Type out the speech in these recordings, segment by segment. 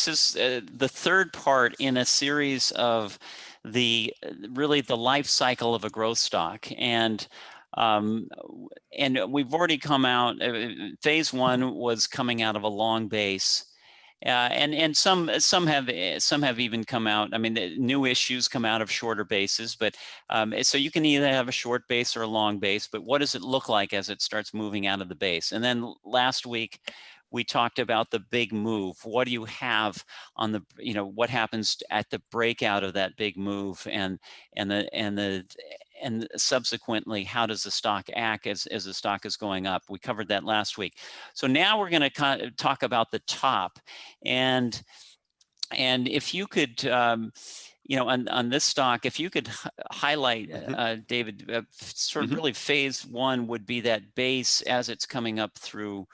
is the third part in a series of really the life cycle of a growth stock, and we've already come out. Phase one was coming out of a long base. And some have even come out. I mean, the new issues come out of shorter bases, but so you can either have a short base or a long base. But what does it look like as it starts moving out of the base? And then last week we talked about the big move. What do you have on the, what happens at the breakout of that big move, and subsequently, how does the stock act as the stock is going up? We covered that last week. So now we're going to talk about the top, and if you could, on this stock, if you could highlight, David, sort of really phase one would be that base as it's coming up through,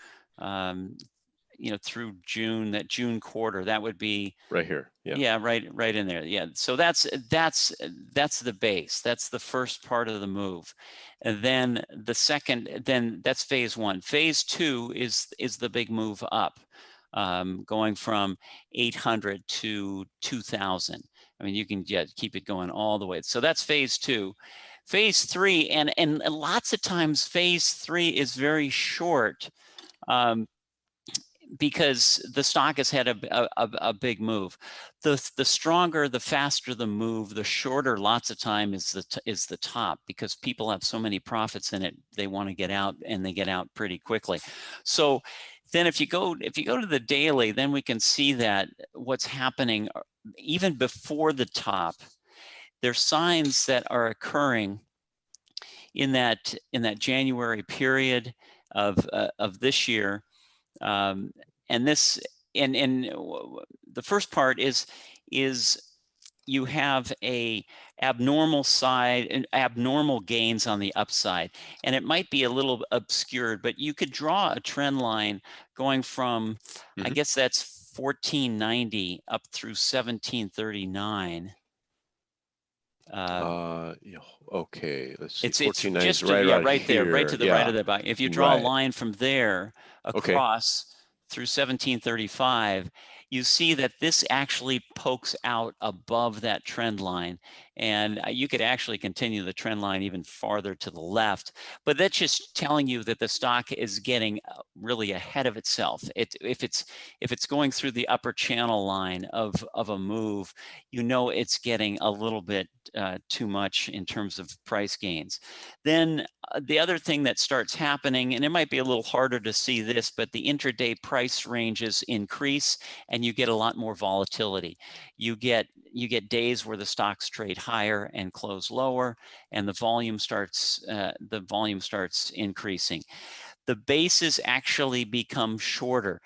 through June, that June quarter. That would be right here. Yeah, right in there. Yeah. So that's the base. That's the first part of the move. And then the second, then that's phase one. Phase two is the big move up, going from 800 to 2000. I mean, you can keep it going all the way. So that's phase two. Phase three, and lots of times phase three is very short, because the stock has had a big move. The stronger, the faster the move, the shorter lots of time is the top, because people have so many profits in it, they want to get out, and they get out pretty quickly. So then if you go to the daily, then we can see that what's happening even before the top. There's signs that are occurring in that January period of this year. And the first part is you have a abnormal side and abnormal gains on the upside, and it might be a little obscured, but you could draw a trend line going from, I guess that's 1490 up through 1739. Okay, let's see. It's just right there, right to the right of the box. If you draw a line from there across through 1735, you see that this actually pokes out above that trend line, and you could actually continue the trend line even farther to the left, but that's just telling you that the stock is getting really ahead of itself. If it's going through the upper channel line of a move, it's getting a little bit too much in terms of price gains. Then the other thing that starts happening, and it might be a little harder to see this, but the intraday price ranges increase, and you get a lot more volatility. You get days where the stocks trade higher and close lower, and the volume starts increasing. The bases actually become shorter.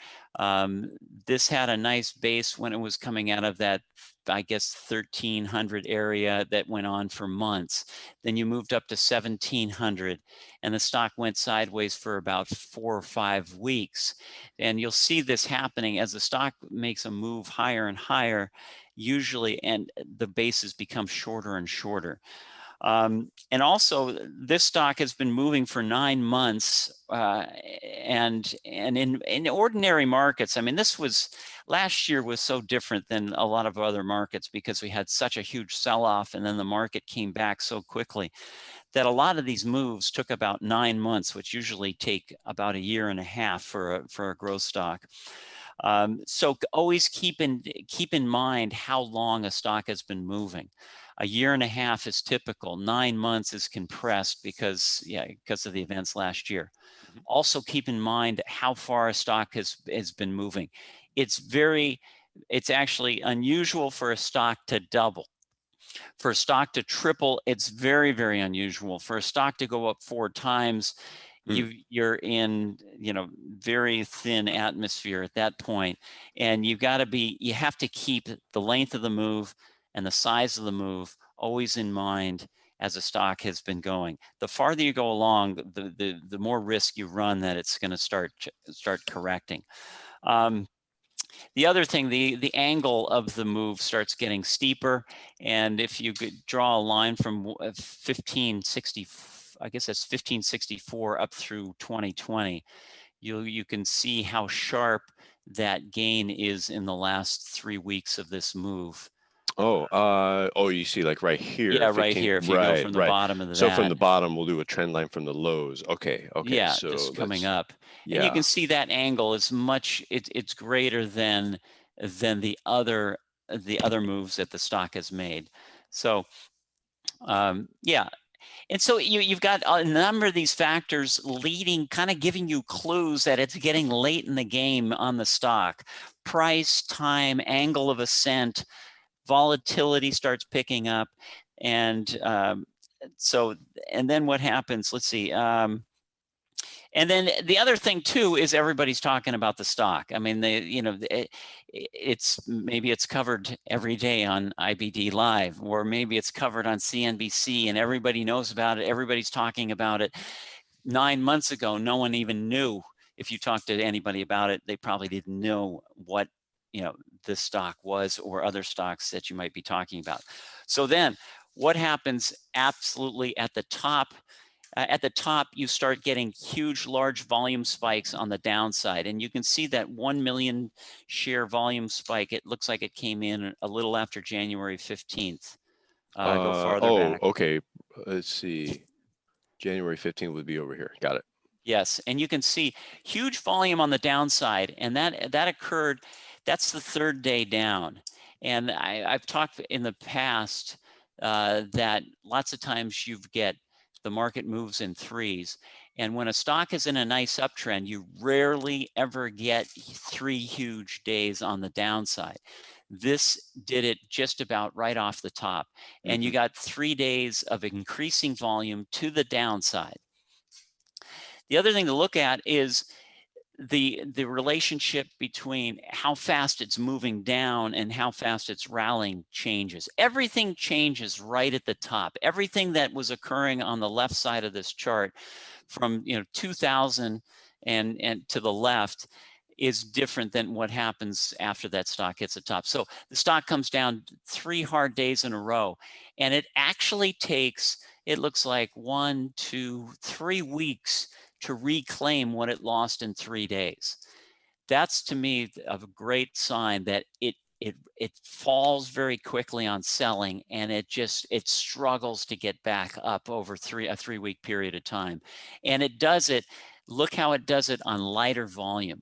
This had a nice base when it was coming out of that, I guess, 1300 area that went on for months. Then you moved up to 1700, and the stock went sideways for about 4 or 5 weeks. And you'll see this happening as the stock makes a move higher and higher, usually, and the bases become shorter and shorter. And also, this stock has been moving for 9 months, and in ordinary markets, I mean, last year was so different than a lot of other markets, because we had such a huge sell-off, and then the market came back so quickly that a lot of these moves took about 9 months, which usually take about 1.5 years for a growth stock. So always keep in mind how long a stock has been moving. 1.5 years is typical. 9 months is compressed because of the events last year. Also keep in mind how far a stock has been moving. It's actually unusual for a stock to double. For a stock to triple, it's very, very unusual. For a stock to go up 4 times, you're in very thin atmosphere at that point, and you have to keep the length of the move and the size of the move always in mind as a stock has been going. The farther you go along, the more risk you run that it's going to start correcting. The other thing, the angle of the move starts getting steeper, and if you could draw a line from 1560, I guess that's 1564 up through 2020, you can see how sharp that gain is in the last 3 weeks of this move. Oh, you see, like right here, Yeah, right 15, here. If you go right, from the right. bottom of So from that, the bottom, we'll do a trend line from the lows. Okay, okay. yeah, So just coming let's, up, and you yeah. can see that angle is much. It's greater than the other moves that the stock has made. So yeah, and so you've got a number of these factors leading, kind of giving you clues that it's getting late in the game on the stock. Price, time, angle of ascent, volatility starts picking up, and so, and then what happens? Let's see. And then the other thing too is everybody's talking about the stock. I mean, it's maybe it's covered every day on IBD Live, or maybe it's covered on CNBC, and everybody knows about it. Everybody's talking about it. 9 months ago, no one even knew. If you talked to anybody about it, they probably didn't know what this stock was, or other stocks that you might be talking about. So then, what happens absolutely at the top? At the top, you start getting huge, large volume spikes on the downside. And you can see that 1 million share volume spike. It looks like it came in a little after January 15th. Go farther Oh, back. okay. Let's see. January 15th would be over here. Got it. Yes, and you can see huge volume on the downside, and that occurred. That's the third day down. And I've talked in the past that lots of times you get the market moves in threes, and when a stock is in a nice uptrend, you rarely ever get 3 huge days on the downside. This did it just about right off the top, and you got 3 days of increasing volume to the downside. The other thing to look at is the relationship between how fast it's moving down and how fast it's rallying changes. Everything changes right at the top. Everything that was occurring on the left side of this chart from 2000 and to the left is different than what happens after that stock hits the top. So the stock comes down 3 hard days in a row, and it actually takes, it looks like 1, 2, 3 weeks to reclaim what it lost in 3 days. That's, to me, a great sign that it falls very quickly on selling, and it struggles to get back up over a 3-week period of time. And it does it, look how it does it on lighter volume.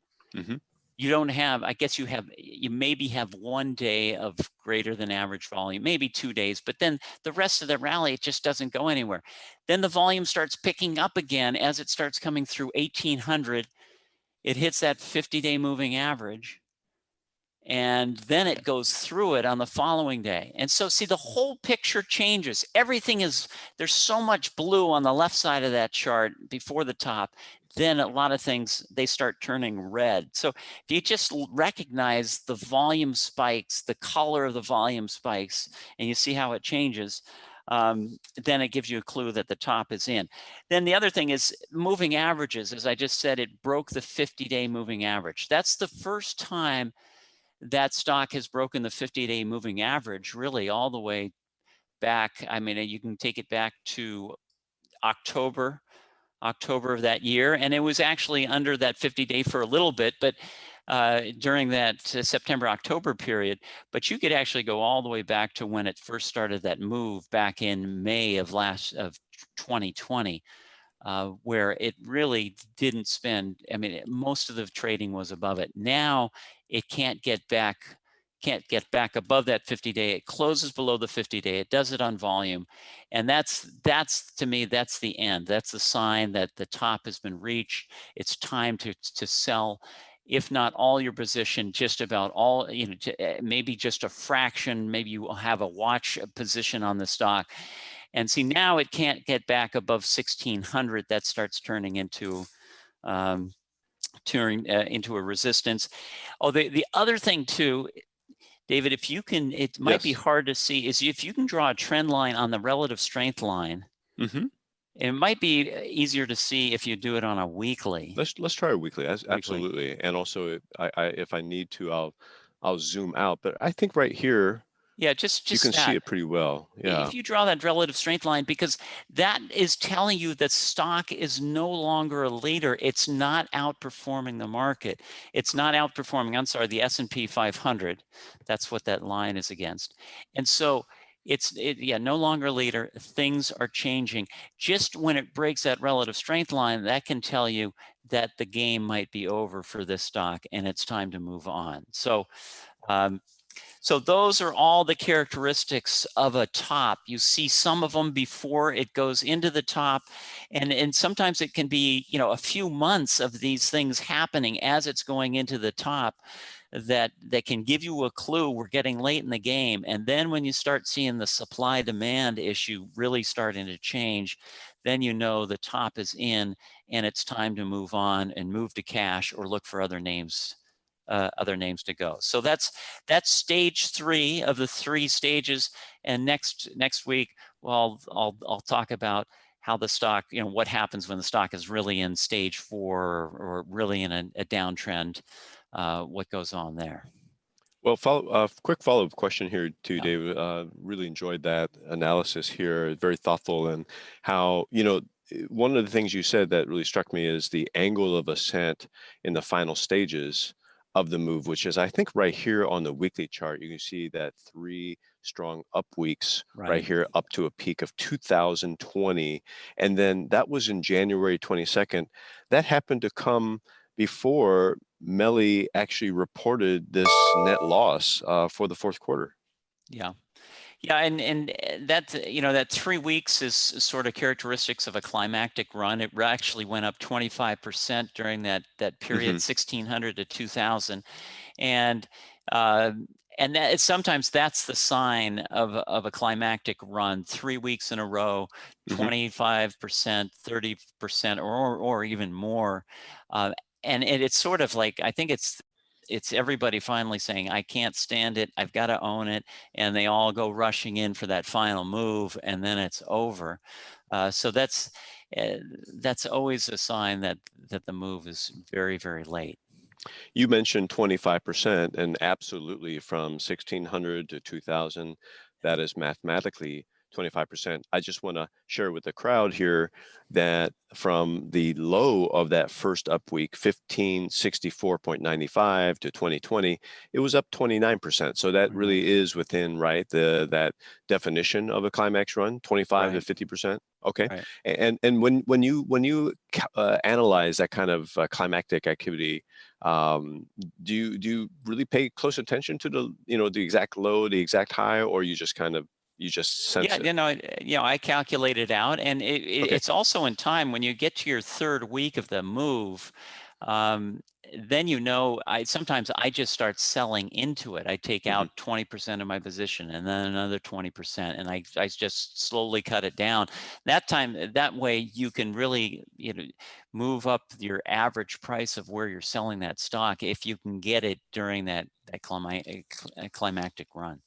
You don't have, I guess you maybe have 1 day of greater than average volume, maybe 2 days, but then the rest of the rally, it just doesn't go anywhere. Then the volume starts picking up again as it starts coming through 1800. It hits that 50-day moving average, and then it goes through it on the following day. And so, see, the whole picture changes. Everything is, there's so much blue on the left side of that chart before the top. Then a lot of things, they start turning red. So if you just recognize the volume spikes, the color of the volume spikes, and you see how it changes, then it gives you a clue that the top is in. Then the other thing is moving averages. As I just said, it broke the 50-day moving average. That's the first time that stock has broken the 50-day moving average, really all the way back. I mean, you can take it back to October of that year, and it was actually under that 50-day for a little bit, but during that September-October period. But you could actually go all the way back to when it first started that move back in May of 2020. Where it really didn't spend, I mean, most of the trading was above it. Now it can't get back above that 50-day. It closes below the 50-day. It does it on volume. And that's to me, that's the end. That's the sign that the top has been reached. It's time to sell, if not all your position, just about all, maybe just a fraction. Maybe you will have a watch position on the stock. And see, now it can't get back above 1600. That starts turning into a resistance. Oh, the other thing too, David, if you can, it might be Yes. hard to see, is if you can draw a trend line on the relative strength line. It might be easier to see if you do it on a weekly. Let's try a weekly. Absolutely. And also, if I need to, I'll zoom out. But I think right here, Yeah, You can just see that. it pretty well. Yeah. If you draw that relative strength line, because that is telling you that stock is no longer a leader. It's not outperforming the market. It's not outperforming, I'm sorry, the S&P 500. That's what that line is against. And so yeah, no longer a leader. Things are changing. Just when it breaks that relative strength line, that can tell you that the game might be over for this stock and it's time to move on. Um, so those are all the characteristics of a top. You see some of them before it goes into the top, and sometimes it can be, you know, a few months of these things happening as it's going into the top that can give you a clue we're getting late in the game. And then when you start seeing the supply demand issue really starting to change, then you know the top is in and it's time to move on and move to cash or look for other names to go. So that's stage 3 of the 3 stages. And next week, well, I'll talk about how the stock, you know, what happens when the stock is really in stage 4 or really in a downtrend, what goes on there. Well, quick follow-up question here too, Yeah. David. Really enjoyed that analysis here. Very thoughtful, and how, you know, one of the things you said that really struck me is the angle of ascent in the final stages of the move, which is, I think, right here on the weekly chart. You can see that 3 strong up weeks right Right. here up to a peak of 2020, and then that was in January 22nd. That happened to come before Melly actually reported this net loss for the fourth quarter. Yeah. Yeah, and that, you know, that 3 weeks is sort of characteristics of a climactic run. It actually went up 25% during that period, 1600 to 2000, and uh, that is, sometimes that's the sign of a climactic run. 3 weeks in a row, 25%, 30%, or even more, uh, and it's sort of like, I think it's everybody finally saying, I can't stand it, I've got to own it, and they all go rushing in for that final move, and then it's over. So uh, that's always a sign that the move is very, very late. You mentioned 25%, and absolutely from 1600 to 2000, that is mathematically 25%. I just want to share with the crowd here that from the low of that first up week, 1564.95 to 2020, it was up 29%. So that really is within, right, that definition of a climax run, 25 to Right. 50%. Okay. Right. And when you analyze that kind of climactic activity, do you really pay close attention to the, you know, the exact low, the exact high, or you just kind of, you just sense Yeah, it? you know, I calculate it out, and Okay. it's also in time. When you get to your 3rd week of the move, um, then, you know, sometimes I just start selling into it. I take out 20% of my position, and then another 20%, and I just slowly cut it down. That way, you can really, you know, move up your average price of where you're selling that stock if you can get it during that climactic run.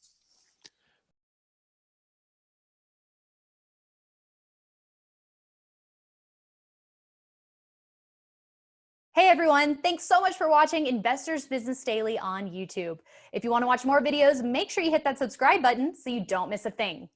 Hey everyone, thanks so much for watching Investors Business Daily on YouTube. If you want to watch more videos, make sure you hit that subscribe button so you don't miss a thing.